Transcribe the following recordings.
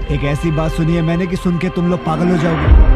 एक ऐसी बात सुनी है मैंने कि सुन के तुम लोग पागल हो जाओगे।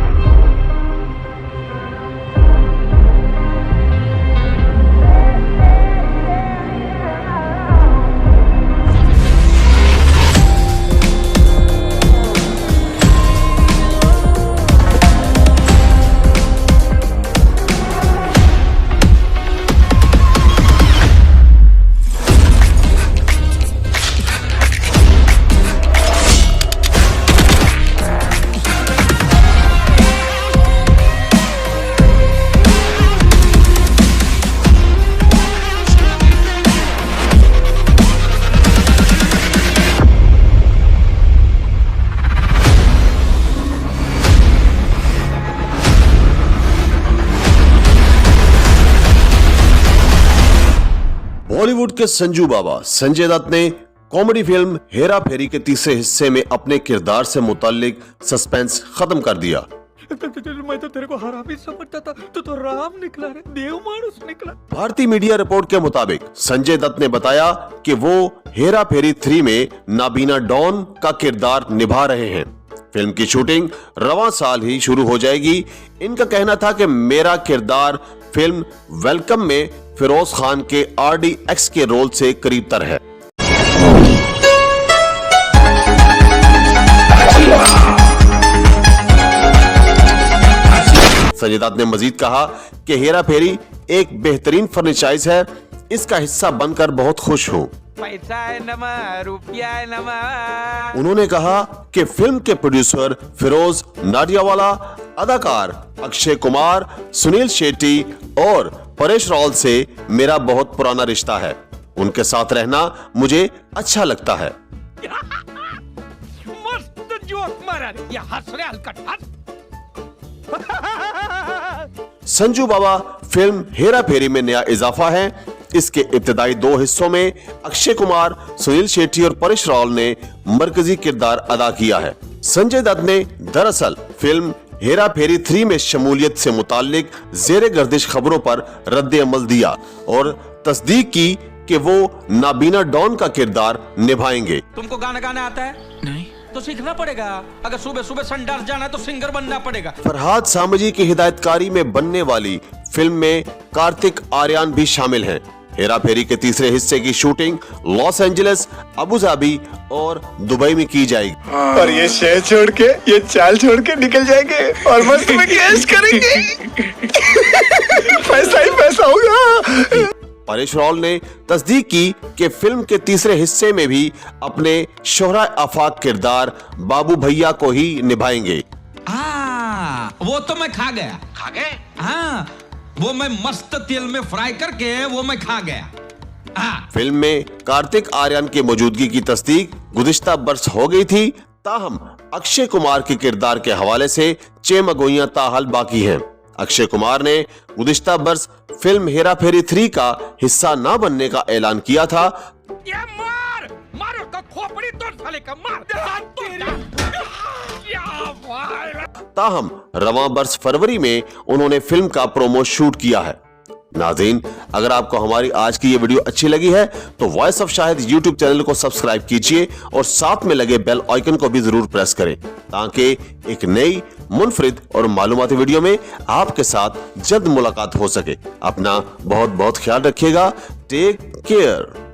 बॉलीवुड के संजू बाबा संजय दत्त ने कॉमेडी फिल्म हेरा फेरी के तीसरे हिस्से में अपने किरदार से मुताल्लिक सस्पेंस खत्म कर दिया। मैं तो तेरे को हरामी समझता था, तो राम निकला रे, देव मानुस निकला। भारतीय मीडिया रिपोर्ट के मुताबिक संजय दत्त ने बताया कि वो हेरा फेरी 3 में नाबीना डॉन का किरदार निभा रहे हैं। फिल्म की शूटिंग रवां साल ही शुरू हो जाएगी। इनका कहना था कि मेरा किरदार फिल्म वेलकम में फिरोज खान के RDX के रोल से करीब तर है। संजय दत्त ने मजीद कहा कि हेरा फेरी एक बेहतरीन फ्रेंचाइज है, इसका हिस्सा बनकर बहुत खुश हूं। पैसा है नमा, रुपया है नमा। उन्होंने कहा कि फिल्म के प्रोड्यूसर फिरोज नाडियावाला, अदाकार अक्षय कुमार, सुनील शेट्टी और परेश रावल से मेरा बहुत पुराना रिश्ता है। उनके साथ रहना मुझे अच्छा लगता है। मस्त जोक मारा रे, ये हंस रे हलकट हंस। संजू बाबा फिल्म हेरा फेरी में नया इजाफा है। इसके इब्तिदाई 2 हिस्सों में अक्षय कुमार, सुनील शेट्टी और परेश रावल ने मरकजी किरदार अदा किया है। संजय दत्त ने दरअसल फिल्म हेरा फेरी 3 में शमूलियत से मुताल्लिक ज़ेरे गर्दिश खबरों पर रद्द अमल दिया और तस्दीक की कि वो नाबीना डॉन का किरदार निभाएंगे। तुमको गाना गाना आता है? नहीं तो सीखना पड़ेगा। अगर सुबह सुबह संडास जाना है तो सिंगर बनना पड़ेगा। फरहाद सामजी की हिदायतकारी में बनने वाली फिल्म में कार्तिक आर्यन भी शामिल हैं। हेरा फेरी के तीसरे हिस्से की shooting Los Angeles, Abu Dhabi और दुबई में की जाएगी। और ये शहर छोड़ के, ये चाल छोड़ के निकल जाएंगे और मस्त में ऐश करेंगे। पैसा ही पैसा होगा। परेश रावल ने तस्दीक की कि फिल्म के तीसरे हिस्से में भी अपने शोहरा आफाक किरदार बाबू भैया को ही निभाएंगे। वो तो मैं खा गया। खा गए? हाँ, वो मैं मस्त तेल में फ्राई करके वो मैं खा गया। फिल्म में कार्तिक आर्यन की मौजूदगी की तस्दीक गुज़िश्ता बरस हो गई थी, ताहम अक्षय कुमार के किरदार के हवाले से चेमगोइयां ताहाल बाकी हैं। अक्षय कुमार ने गुज़िश्ता बरस फिल्म हेरा फेरी 3 का हिस्सा न बनने का ऐलान किया था। मार उसका खोपड़ी तोड़ साले का, मार ताहम रवां बरस फरवरी में उन्होंने फिल्म का प्रोमो शूट किया है। नाज़रीन, अगर आपको हमारी आज की ये वीडियो अच्छी लगी है तो voice of Shahid YouTube channel को सब्सक्राइब कीजिए और साथ में लगे बेल आइकन को भी जरूर प्रेस करें ताकि एक नई मुनफरिद और मालूमाती वीडियो में आपके साथ जल्द मुलाकात हो सके। अपना बहुत बहुत ख्याल रखिएगा। Take care.